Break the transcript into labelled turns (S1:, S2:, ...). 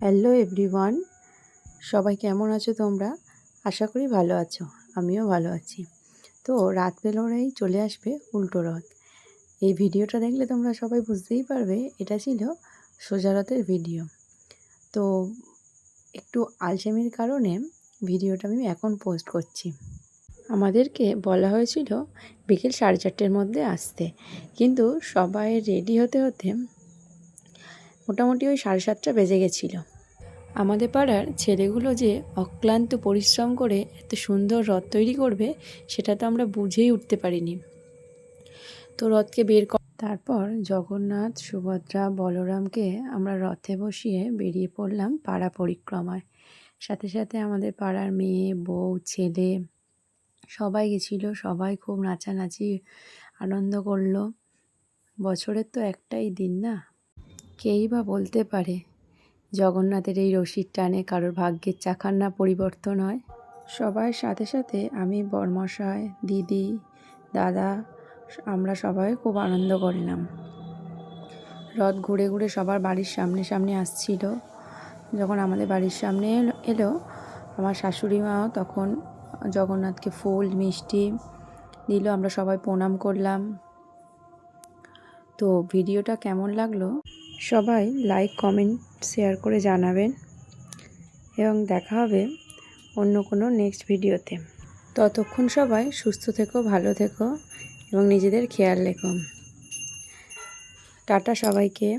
S1: Hello everyone, সবাই কেমন আছো তোমরা? আশা করি ভালো আছো, আমিও ভালো আছি। তো রাত পেলেই চলে আসবে উল্টো রথ। এই ভিডিওটা দেখলে তোমরা সবাই বুঝতেই পারবে এটা ছিল সোজা রথের ভিডিও। তো একটু আলসেমির কারণে ভিডিওটা আমি এখন পোস্ট করছি। আমাদেরকে বলা হয়েছিল বিকেল 4:30-র মধ্যে আসতে, কিন্তু সবাই রেডি হতে হতে মোটামুটি ওই 7:30 বেজে গেছিলো। আমাদের পাড়ার ছেলেগুলো যে অক্লান্ত পরিশ্রম করে এত সুন্দর রথ তৈরি করবে সেটা তো আমরা বুঝেই উঠতে পারিনি। তো রথকে তারপর জগন্নাথ, সুভদ্রা, বলরামকে আমরা রথে বসিয়ে বেরিয়ে পড়লাম পাড়া পরিক্রমায়। সাথে সাথে আমাদের পাড়ার মেয়ে, বউ, ছেলে সবাই গেছিল। সবাই খুব নাচানাচি আনন্দ করলো। বছরের তো একটাই দিন না, কেই বা বলতে পারে জগন্নাথের এই রশির টানে কারোর ভাগ্যের চাকার না পরিবর্তন হয়। সবার সাথে সাথে আমি, বরমশাই, দিদি, দাদা আমরা সবাই খুব আনন্দ করলাম। রথ ঘুরে ঘুরে সবার বাড়ির সামনে সামনে আসছিল। যখন আমাদের বাড়ির সামনে এলো আমার শাশুড়ি মাও তখন জগন্নাথকে ফুল মিষ্টি দিল, আমরা সবাই প্রণাম করলাম। তো ভিডিওটা কেমন লাগলো সবাই লাইক, কমেন্ট, শেয়ার করে জানাবেন এবং দেখা হবে অন্য কোনো নেক্সট ভিডিওতে। ততক্ষণ সবাই সুস্থ থেকো, ভালো থেকো এবং নিজেদের খেয়াল রেখো। টাটা সবাইকে।